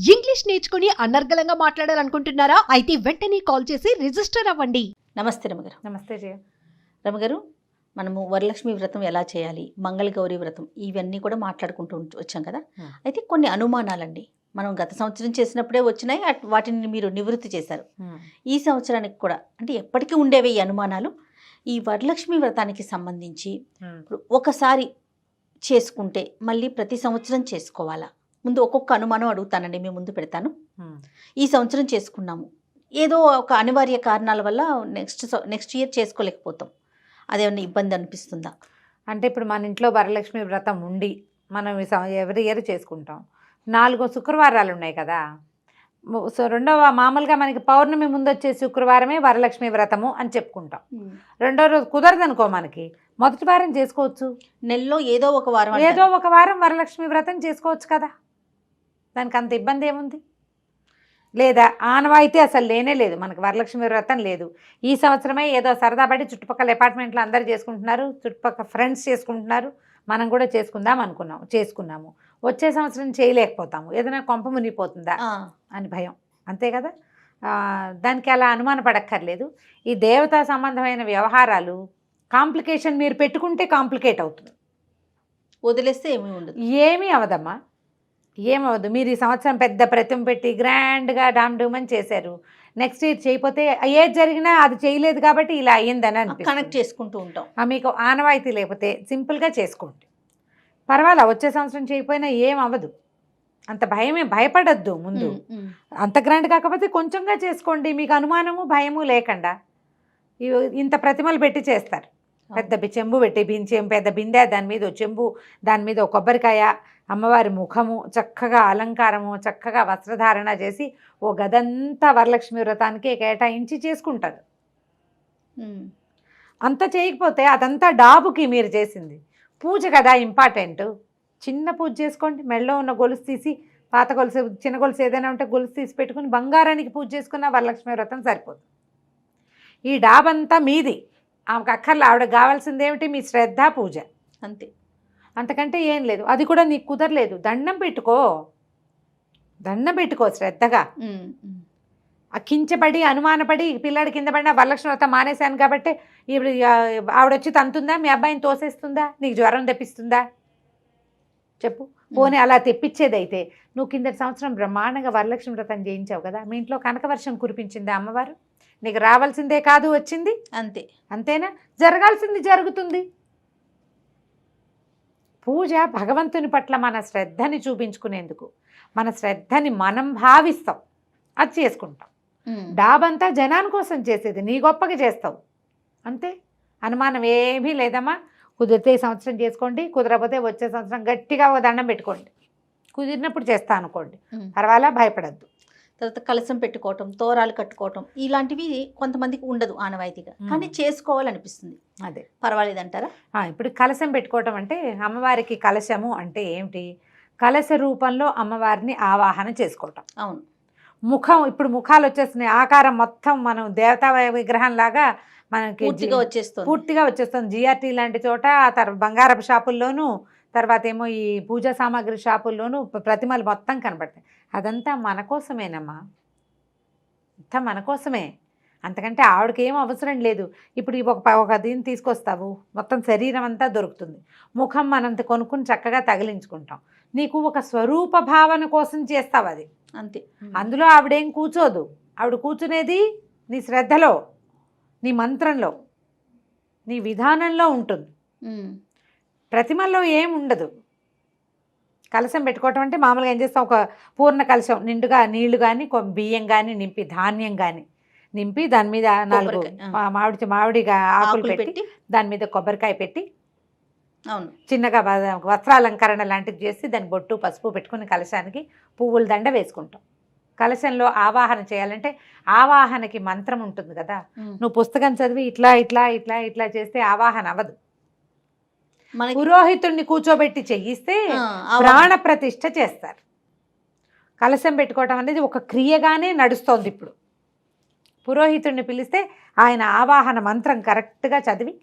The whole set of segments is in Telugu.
ఇంగ్లీష్ నేర్చుకుని అనర్గళంగా మాట్లాడాలనుకుంటున్నారా? అయితే వెంటనే కాల్ చేసి రిజిస్టర్ అవ్వండి. నమస్తే రమగారు. నమస్తే జయ. రమగారు, మనము వరలక్ష్మి వ్రతం ఎలా చేయాలి, మంగళగౌరి వ్రతం ఇవన్నీ కూడా మాట్లాడుకుంటూ వచ్చాం కదా. అయితే కొన్ని అనుమానాలండి మనం గత సంవత్సరం చేసినప్పుడే వచ్చినాయి, వాటిని మీరు నివృత్తి చేశారు. ఈ సంవత్సరానికి కూడా అంటే ఎప్పటికీ ఉండేవి ఈ అనుమానాలు. ఈ వరలక్ష్మి వ్రతానికి సంబంధించి ఇప్పుడు ఒకసారి చేసుకుంటే మళ్ళీ ప్రతి సంవత్సరం చేసుకోవాలా? ముందు ఒక్కొక్క అనుమానం అడుగుతానండి, మీ ముందు పెడతాను. ఈ సంవత్సరం చేసుకున్నాము, ఏదో ఒక అనివార్య కారణాల వల్ల నెక్స్ట్ ఇయర్ చేసుకోలేకపోతాం, అదేమన్నా ఇబ్బంది అనిపిస్తుందా? అంటే ఇప్పుడు మన ఇంట్లో వరలక్ష్మి వ్రతం ఉండి మనం ఎవరి ఇయర్ చేసుకుంటాం. 4 శుక్రవారాలు ఉన్నాయి కదా. సో రెండవ మామూలుగా మనకి పౌర్ణమి ముందు వచ్చే శుక్రవారమే వరలక్ష్మి వ్రతము అని చెప్పుకుంటాం. రెండో రోజు కుదరదనుకో, మనకి మొదటి వారం చేసుకోవచ్చు. నెలలో ఏదో ఒక వారం వరలక్ష్మి వ్రతం చేసుకోవచ్చు కదా, దానికి అంత ఇబ్బంది ఏముంది? లేదా ఆనవాయితీ అసలు లేనే లేదు, మనకు వరలక్ష్మి వ్రతం లేదు. ఈ సంవత్సరమే ఏదో సరదా పడి చుట్టుపక్కల అపార్ట్మెంట్లో అందరూ చేసుకుంటున్నారు, చుట్టుపక్కల ఫ్రెండ్స్ చేసుకుంటున్నారు, మనం కూడా చేసుకున్నాము. వచ్చే సంవత్సరం చేయలేకపోతాము, ఏదైనా కొంప మునిగిపోతుందా అని భయం, అంతే కదా. దానికి అలా అనుమాన పడక్కర్లేదు. ఈ దేవతా సంబంధమైన వ్యవహారాలు కాంప్లికేషన్ మీరు పెట్టుకుంటే కాంప్లికేట్ అవుతుంది, వదిలేస్తే ఏమీ ఉండదు. ఏమీ అవదమ్మా, ఏమవద్దు. మీరు ఈ సంవత్సరం పెద్ద ప్రతిమ పెట్టి గ్రాండ్గా డామ్ డూమ్ అని చేశారు, నెక్స్ట్ ఇయర్ చేయకపోతే ఏది జరిగినా అది చేయలేదు కాబట్టి ఇలా అయ్యిందని అనిపిస్తుంది. కనెక్ట్ చేసుకుంటూ ఉంటాం. మీకు ఆనవాయితీ లేకపోతే సింపుల్గా చేసుకోండి, పర్వాలా. వచ్చే సంవత్సరం చేయకపోయినా ఏం అవ్వదు, అంత భయపడద్దు. ముందు అంత గ్రాండ్ కాకపోతే కొంచెంగా చేసుకోండి, మీకు అనుమానము భయము లేకుండా. ఇంత ప్రతిమలు పెట్టి చేస్తారు, పెద్ద చెంబు పెట్టి పెద్ద బిందె, దాని మీద చెంబు, దాని మీద ఒక కొబ్బరికాయ, అమ్మవారి ముఖము, చక్కగా అలంకారము, చక్కగా వస్త్రధారణ చేసి ఓ గదంతా వరలక్ష్మి వ్రతానికి కేటాయించి చేసుకుంటారు. అంత చేయకపోతే అదంతా డాబుకి మీరు చేసింది. పూజ కదా ఇంపార్టెంట్, చిన్న పూజ చేసుకోండి. మెడలో ఉన్న గొలుసు తీసి, పాత గొలుసు, చిన్న గొలుసు ఏదైనా ఉంటే గొలుసు తీసి పెట్టుకుని బంగారానికి పూజ చేసుకున్న వరలక్ష్మి వ్రతం సరిపోదు. ఈ డాబంతా మీది, ఆమెకు అక్కర్లే. ఆవిడకి కావాల్సింది ఏమిటి? మీ శ్రద్ధ, పూజ, అంతే. అంతకంటే ఏం లేదు. అది కూడా నీకు కుదరలేదు, దండం పెట్టుకో శ్రద్ధగా. కించపడి అనుమానపడి పిల్లాడి కింద పడినా వరలక్ష్మి వ్రతం మానేశాను కాబట్టి ఇప్పుడు ఆవిడొచ్చి తంతుందా? మీ అబ్బాయిని తోసేస్తుందా? నీకు జ్వరం తెప్పిస్తుందా? చెప్పు. పోనీ అలా తెప్పించేదైతే నువ్వు కిందటి సంవత్సరం బ్రహ్మాండంగా వరలక్ష్మి వ్రతం చేయించావు కదా, మీ ఇంట్లో కనకవర్షం కురిపించిందా అమ్మవారు? నీకు రావాల్సిందే కాదు వచ్చింది, అంతేనా? జరగాల్సింది జరుగుతుంది. పూజ భగవంతుని పట్ల మన శ్రద్ధని చూపించుకునేందుకు, మన శ్రద్ధని మనం భావిస్తాం, అది చేసుకుంటాం. డాబంతా జనాని కోసం చేసేది, నీ గొప్పగా చేస్తావు, అంతే. అనుమానం ఏమీ లేదమ్మా. కుదిరితే ఈ సంవత్సరం చేసుకోండి, కుదరకపోతే వచ్చే సంవత్సరం గట్టిగా ఓ దండం పెట్టుకోండి, కుదిరినప్పుడు చేస్తా అనుకోండి, పర్వాలా, భయపడద్దు. తర్వాత కలశం పెట్టుకోవటం, తోరాలు కట్టుకోవటం ఇలాంటివి కొంతమందికి ఉండదు ఆనవాయితీగా, కానీ చేసుకోవాలనిపిస్తుంది. అదే పర్వాలేదంటారా? ఇప్పుడు కలశం పెట్టుకోవటం అంటే, అమ్మవారికి కలశము అంటే ఏమిటి? కలశ రూపంలో అమ్మవారిని ఆవాహన చేసుకోవటం. అవును. ముఖం, ఇప్పుడు ముఖాలు వచ్చేస్తున్నాయి, ఆకారం మొత్తం మనం దేవతా విగ్రహం లాగా మనకి పూర్తిగా వచ్చేస్తుంది. జిఆర్టీ లాంటి చోట, బంగారపు షాపుల్లోనూ, తర్వాత ఏమో ఈ పూజా సామాగ్రి షాపుల్లోనూ ప్రతిమలు మొత్తం కనబడతాయి. అదంతా మన కోసమేనమ్మా, అంతా మన కోసమే, అంతకంటే ఆవిడకి ఏం అవసరం లేదు. ఇప్పుడు ఒక దీన్ని తీసుకొస్తావు, మొత్తం శరీరం అంతా దొరుకుతుంది, ముఖం మనంత కొనుక్కుని చక్కగా తగిలించుకుంటాం. నీకు ఒక స్వరూప భావన కోసం చేస్తావు, అది అంతే. అందులో ఆవిడేం కూర్చోదు, ఆవిడ కూర్చునేది నీ శ్రద్ధలో, నీ మంత్రంలో, నీ విధానంలో ఉంటుంది. ప్రతిమల్లో ఏం ఉండదు. కలశం పెట్టుకోవటం అంటే మామూలుగా ఏం చేస్తాం, ఒక పూర్ణ కలశం నిండుగా నీళ్లు కానీ బియ్యం కానీ నింపి, ధాన్యం కానీ నింపి, దాని మీద 4 మామిడిగా ఆకులు పెట్టి, దాని మీద కొబ్బరికాయ పెట్టి, అవును, చిన్నగా వస్త్రాలంకరణ లాంటిది చేసి, దానికి బొట్టు పసుపు పెట్టుకుని కలశానికి పువ్వుల దండ వేసుకుంటాం. కలశంలో ఆవాహన చేయాలంటే ఆవాహనకి మంత్రం ఉంటుంది కదా, నువ్వు పుస్తకం చదివి ఇట్లా ఇట్లా ఇట్లా ఇట్లా చేస్తే ఆవాహన అవ్వదు. పురోహితుడిని కూర్చోబెట్టి చేయిస్తే ప్రాణ ప్రతిష్ఠ చేస్తారు. కలశం పెట్టుకోవటం అనేది ఒక క్రియగానే నడుస్తోంది. ఇప్పుడు పురోహితుడిని పిలిస్తే ఆయన ఆవాహన మంత్రం కరెక్ట్గా చదివి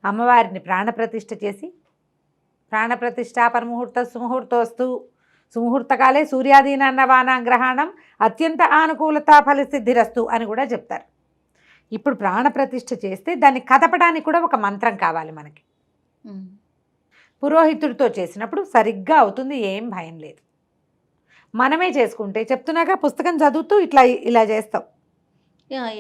అమ్మవారిని ప్రాణప్రతిష్ఠ చేసి, ప్రాణప్రతిష్ఠాపన ముహూర్త సుముహూర్తోస్తు సుముహూర్తకాలే సూర్యాదీనాన్న వానాగ్రహణం అత్యంత ఆనుకూలత ఫలసిద్ధిరస్తు అని కూడా చెప్తారు. ఇప్పుడు ప్రాణప్రతిష్ఠ చేస్తే దాన్ని కదపడానికి కూడా ఒక మంత్రం కావాలి మనకి. పురోహితుడితో చేసినప్పుడు సరిగ్గా అవుతుంది, ఏం భయం లేదు. మనమే చేసుకుంటే చెప్తున్నాక పుస్తకం చదువుతూ ఇలా చేస్తాం.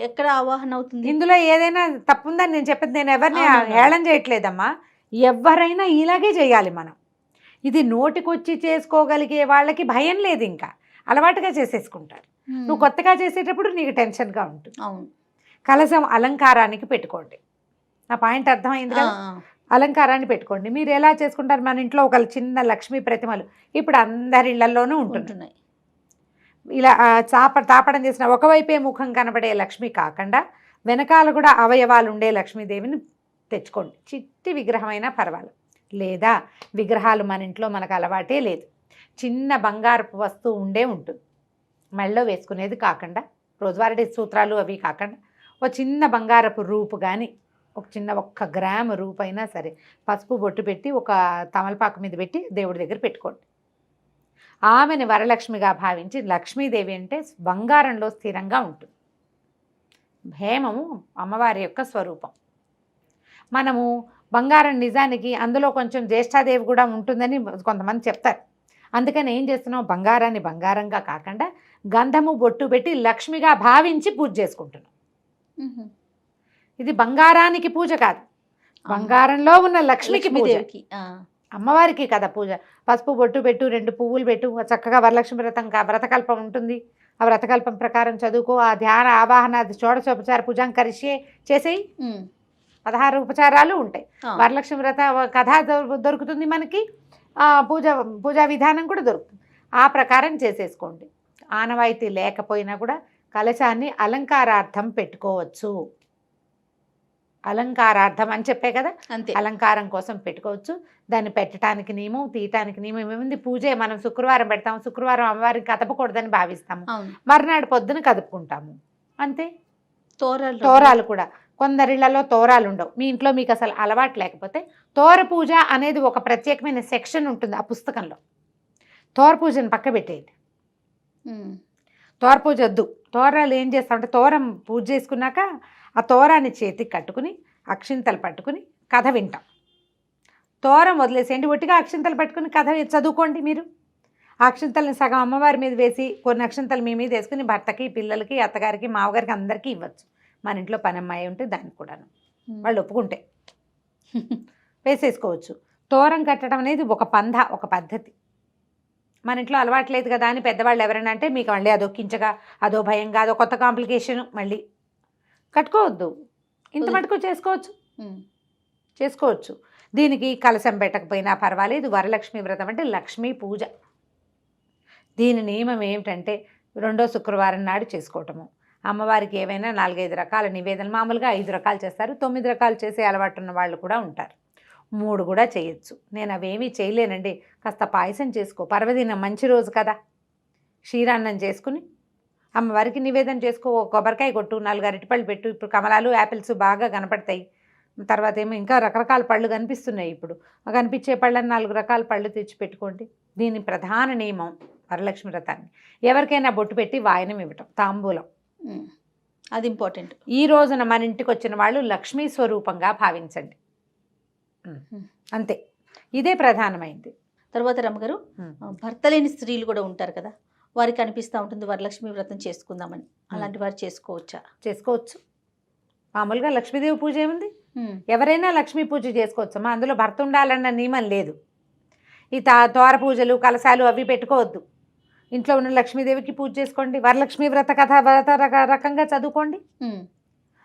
ఎక్కడ ఆవాహన అవుతుంది? ఇందులో ఏదైనా తప్పుందని నేను చెప్పేది, నేను ఎవరిని హేళన చేయట్లేదమ్మా. ఎవరైనా ఇలాగే చేయాలి మనం. ఇది నోటికొచ్చి చేసుకోగలిగే వాళ్ళకి భయం లేదు, ఇంకా అలవాటుగా చేసేసుకుంటారు. నువ్వు కొత్తగా చేసేటప్పుడు నీకు టెన్షన్గా ఉంటుంది. అవును. కలశం అలంకారానికి పెట్టుకోండి. నా పాయింట్ అర్థమైంది కదా? అలంకారాన్ని పెట్టుకోండి. మీరు ఎలా చేసుకుంటారు? మన ఇంట్లో ఒక చిన్న లక్ష్మీ ప్రతిమలు ఇప్పుడు అందరి ఇళ్లలోనూ ఉంటున్నాయి. ఇలా తాపడం చేసిన ఒకవైపే ముఖం కనబడే లక్ష్మి కాకుండా వెనకాల కూడా అవయవాలు ఉండే లక్ష్మీదేవిని తెచ్చుకోండి. చిట్టి విగ్రహమైనా పర్వాలేదు. లేదా విగ్రహాలు మన ఇంట్లో మనకు అలవాటే లేదు, చిన్న బంగారపు వస్తువు ఉంటుంది. మెళ్ళో వేసుకునేది కాకుండా, రోజువారీ సూత్రాలు అవి కాకుండా ఒక చిన్న బంగారపు రూపు కానీ, ఒక చిన్న 1 గ్రాము రూపు అయినా సరే పసుపు బొట్టు పెట్టి ఒక తమలపాకు మీద పెట్టి దేవుడి దగ్గర పెట్టుకోండి. ఆమెని వరలక్ష్మిగా భావించి, లక్ష్మీదేవి అంటే బంగారంలో స్థిరంగా ఉంటుంది. హేమము అమ్మవారి యొక్క స్వరూపం. మనము బంగారం నిజానికి అందులో కొంచెం జ్యేష్ఠాదేవి కూడా ఉంటుందని కొంతమంది చెప్తారు. అందుకని ఏం చేస్తున్నాం, బంగారాన్ని బంగారంగా కాకుండా గంధము బొట్టు పెట్టి లక్ష్మిగా భావించి పూజ చేసుకుంటున్నాం. ఇది బంగారానికి పూజ కాదు, బంగారంలో ఉన్న లక్ష్మికి పూజ. అమ్మవారికి కదా పూజ. పసుపు బొట్టు పెట్టు, 2 పువ్వులు పెట్టు, చక్కగా వరలక్ష్మి వ్రతకల్పం ఉంటుంది. ఆ వ్రతకల్పం ప్రకారం చదువుకో. ఆ ధ్యాన ఆవాహన షోడశోపచార పూజాం కరిష్యే చేసేయి. 16 ఉపచారాలు ఉంటాయి. వరలక్ష్మి వ్రత కథ దొరుకుతుంది మనకి, పూజా విధానం కూడా దొరుకుతుంది. ఆ ప్రకారం చేసేసుకోండి. ఆనవాయితీ లేకపోయినా కూడా కలశాన్ని అలంకారార్థం పెట్టుకోవచ్చు. అలంకారార్థం అని చెప్పే కదా, అంతే, అలంకారం కోసం పెట్టుకోవచ్చు. దాన్ని పెట్టడానికి నియమం, తీయటానికి నియమం ఏముంది? పూజే. మనం శుక్రవారం పెడతాము, శుక్రవారం అమ్మవారికి కదపకూడదని భావిస్తాము, మర్నాడు పొద్దున కదుపుకుంటాము, అంతే. తోరాలు కూడా కొందరిళ్లలో తోరాలు ఉండవు. మీ ఇంట్లో మీకు అసలు అలవాటు లేకపోతే తోర పూజ అనేది ఒక ప్రత్యేకమైన సెక్షన్ ఉంటుంది ఆ పుస్తకంలో. తోర పూజను పక్క పెట్టేయండి. తోర పూజ వద్దు. తోరాలు ఏం చేస్తామంటే, తోరం పూజ చేసుకున్నాక ఆ తోరాన్ని చేతికి కట్టుకుని అక్షింతలు పట్టుకుని కథ వింటాం. తోరం వదిలేసేయండి, ఒట్టిగా అక్షింతలు పట్టుకుని కథ చదువుకోండి. మీరు అక్షింతల్ని సగం అమ్మవారి మీద వేసి కొన్ని అక్షింతలు మీ మీద వేసుకుని భర్తకి, పిల్లలకి, అత్తగారికి, మామగారికి అందరికీ ఇవ్వచ్చు. మన ఇంట్లో పనమ్మాయి ఉంటే దానికి కూడాను వాళ్ళు ఒప్పుకుంటే వేసేసుకోవచ్చు. తోరం కట్టడం అనేది ఒక పంధ, ఒక పద్ధతి. మన ఇంట్లో అలవాట్లేదు కదా అని పెద్దవాళ్ళు ఎవరైనా అంటే మీకు మళ్ళీ అదో కించగా, అదో భయంగా, అదో కొత్త కాంప్లికేషన్, మళ్ళీ కట్టుకోవద్దు. ఇంత మటుకు చేసుకోవచ్చు. దీనికి కలశం పెట్టకపోయినా పర్వాలేదు. వరలక్ష్మి వ్రతం అంటే లక్ష్మీ పూజ. దీని నియమం ఏమిటంటే 2వ శుక్రవారం నాడు చేసుకోవటము. అమ్మవారికి ఏవైనా 4-5 రకాల నివేదనలు, మామూలుగా 5 రకాలు చేస్తారు, 9 రకాలు చేసే అలవాటు ఉన్న వాళ్ళు కూడా ఉంటారు. 3 కూడా చేయొచ్చు. నేను అవేమీ చేయలేనండి, కాస్త పాయసం చేసుకో, పర్వదినం మంచి రోజు కదా, క్షీరాన్నం చేసుకుని అమ్మవారికి నివేదన చేసుకో. కొబ్బరికాయ కొట్టు, 4 అరటిపళ్ళు పెట్టు. ఇప్పుడు కమలాలు, యాపిల్స్ బాగా కనపడతాయి. తర్వాత ఏమో ఇంకా రకరకాల పళ్ళు కనిపిస్తున్నాయి. ఇప్పుడు కనిపించే పళ్ళని 4 రకాల పళ్ళు తెచ్చి పెట్టుకోండి. దీని ప్రధాన నియమం వరలక్ష్మి వ్రతాన్ని ఎవరికైనా బొట్టు పెట్టి వాయనం ఇవ్వటం, తాంబూలం, అది ఇంపార్టెంట్. ఈ రోజున మన ఇంటికి వచ్చిన వాళ్ళు లక్ష్మీ స్వరూపంగా భావించండి, అంతే. ఇదే ప్రధానమైంది. తర్వాత రమ్మగారు, భర్త లేని స్త్రీలు కూడా ఉంటారు కదా, వారికి అనిపిస్తూ ఉంటుంది వరలక్ష్మి వ్రతం చేసుకుందామని. అలాంటి వారు చేసుకోవచ్చా? చేసుకోవచ్చు. మామూలుగా లక్ష్మీదేవి పూజ ఏముంది, ఎవరైనా లక్ష్మీ పూజ చేసుకోవచ్చమ్మా. అందులో భర్త ఉండాలన్న నియమం లేదు. ఈ తోర పూజలు, కలశాలు అవి పెట్టుకోవద్దు. ఇంట్లో ఉన్న లక్ష్మీదేవికి పూజ చేసుకోండి. వరలక్ష్మి వ్రత కథ రకంగా చదువుకోండి.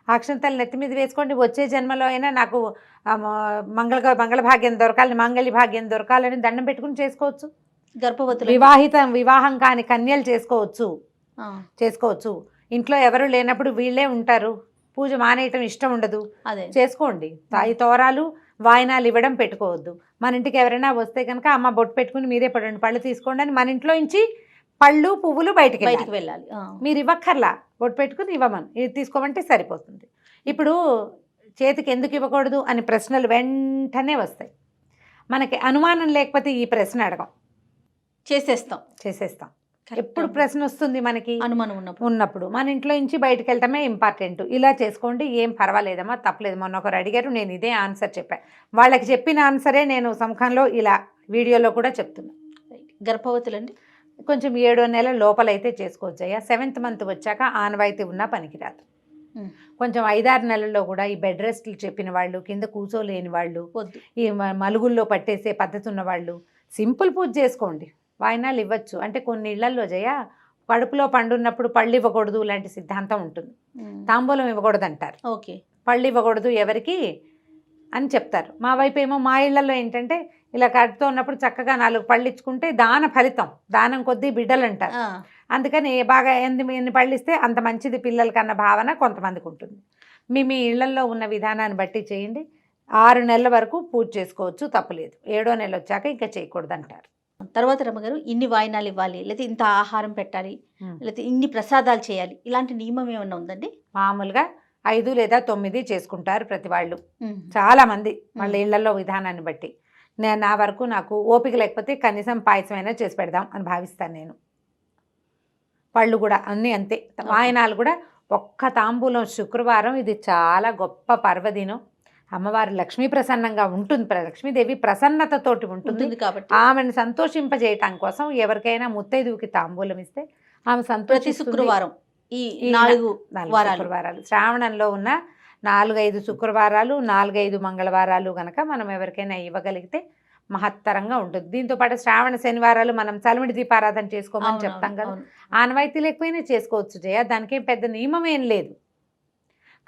అక్షంతలు నెత్తి మీద వేసుకోండి. వచ్చే జన్మలో అయినా నాకు మంగళ భాగ్యం దొరకాలని, మాంగళ్య భాగ్యం దొరకాలని దండం పెట్టుకుని చేసుకోవచ్చు. గర్భవతులు, వివాహం కాని కన్యలు చేసుకోవచ్చు. ఇంట్లో ఎవరు లేనప్పుడు వీళ్ళే ఉంటారు, పూజ మానేయటం ఇష్టం ఉండదు, అదే చేసుకోండి. ఈ తోరాలు, వాయినాలు ఇవ్వడం పెట్టుకోవద్దు. మన ఇంటికి ఎవరైనా వస్తే కనుక అమ్మ బొట్టు పెట్టుకుని మీరే 2 పళ్ళు తీసుకోండి అని మన ఇంట్లో నుంచి పళ్ళు, పువ్వులు బయటికి వెళ్ళాలి. మీరు ఇవ్వక్కర్లా, బొట్టు పెట్టుకుని ఇవ్వమని, ఇది తీసుకోమంటే సరిపోతుంది. ఇప్పుడు చేతికి ఎందుకు ఇవ్వకూడదు అని ప్రశ్నలు వెంటనే వస్తాయి. మనకి అనుమానం లేకపోతే ఈ ప్రశ్న అడగం. చేసేస్తాం. ఎప్పుడు ప్రశ్న వస్తుంది మనకి అనుమానం ఉన్నప్పుడు మన ఇంట్లో నుంచి బయటకు వెళ్ళటమే ఇంపార్టెంట్. ఇలా చేసుకోండి, ఏం పర్వాలేదమ్మా, తప్పలేదు. మొన్న ఒకరు అడిగారు, నేను ఇదే ఆన్సర్ చెప్పాను. వాళ్ళకి చెప్పిన ఆన్సరే నేను సముఖంలో ఇలా వీడియోలో కూడా చెప్తున్నా. గర్భవతులండి కొంచెం 7వ నెల లోపలైతే చేసుకోవచ్చయ్యా. 7th మంత్ వచ్చాక ఆనవాయితీ ఉన్నా పనికిరాదు. కొంచెం 5-6 నెలల్లో కూడా ఈ బెడ్ రెస్ట్లు చెప్పిన వాళ్ళు, కింద కూర్చోలేని వాళ్ళు, ఈ మలుగుల్లో పట్టేసే పద్ధతి ఉన్న వాళ్ళు సింపుల్ పూజ చేసుకోండి, వాయినాలు ఇవ్వచ్చు. అంటే కొన్ని ఇళ్లలో కడుపులో పండున్నప్పుడు పళ్ళు ఇవ్వకూడదు లాంటి సిద్ధాంతం ఉంటుంది. తాంబూలం ఇవ్వకూడదు అంటారు. ఓకే, పళ్ళు ఇవ్వకూడదు ఎవరికి అని చెప్తారు. మా వైపు ఏమో మా ఇళ్లలో ఏంటంటే ఇలా కడుపుతో ఉన్నప్పుడు చక్కగా 4 పళ్ళు ఇచ్చుకుంటే దాన ఫలితం, దానం కొద్దీ బిడ్డలు అంటారు. అందుకని బాగా ఎన్ని పళ్ళు ఇస్తే అంత మంచిది పిల్లలకన్న భావన కొంతమందికి ఉంటుంది. మీ ఇళ్లలో ఉన్న విధానాన్ని బట్టి చేయండి. 6 నెలల వరకు పూజ చేసుకోవచ్చు, తప్పలేదు. 7వ నెల వచ్చాక ఇంకా చేయకూడదు అంటారు. తర్వాత రమ్మగారు ఇన్ని వాయినాలు ఇవ్వాలి, లేకపోతే ఇంత ఆహారం పెట్టాలి, లేకపోతే ఇన్ని ప్రసాదాలు చేయాలి, ఇలాంటి నియమం ఏమన్నా ఉందండి? మామూలుగా 5 లేదా 9 చేసుకుంటారు ప్రతి వాళ్ళు, చాలా మంది వాళ్ళ ఇళ్లలో విధానాన్ని బట్టి. నా వరకు నాకు ఓపిక లేకపోతే కనీసం పాయసమైనా చేసి పెడదాం అని భావిస్తాను నేను. పళ్ళు కూడా అన్నీ అంతే. వాయనాలు కూడా ఒక్క తాంబూలం శుక్రవారం, ఇది చాలా గొప్ప పర్వదినం. అమ్మవారు లక్ష్మీ ప్రసన్నంగా ఉంటుంది, లక్ష్మీదేవి ప్రసన్నతతోటి ఉంటుంది కాబట్టి ఆమెను సంతోషింపజేయటం కోసం ఎవరికైనా ముత్తైదువుకి తాంబూలం ఇస్తే ఆమె సంతోషి. శుక్రవారం ఈ 4 శుక్రవారాలు, శ్రావణంలో ఉన్న 4-5 శుక్రవారాలు, 4-5 మంగళవారాలు గనక మనం ఎవరికైనా ఇవ్వగలిగితే మహత్తరంగా ఉంటుంది. దీంతో పాటు శ్రావణ శనివారాలు మనం చలిమిడి దీపారాధన చేసుకోమని చెప్తాం కదా, ఆనవాయితీ లేకపోయినా చేసుకోవచ్చు జయ. దానికేం పెద్ద నియమం ఏం లేదు.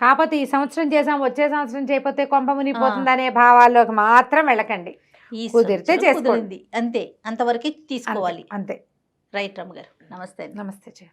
కాకపోతే ఈ సంవత్సరం చేసాం, వచ్చే సంవత్సరం చేయకపోతే కొంప మునిగిపోతుందనే భావాల్లోకి మాత్రం వెళ్ళకండి. కుదిరితే చేసుకోండి, అంతే, అంతవరకు తీసుకోవాలి. అంతే. రైట్ రమ్మగారు, నమస్తే. నమస్తే జయ.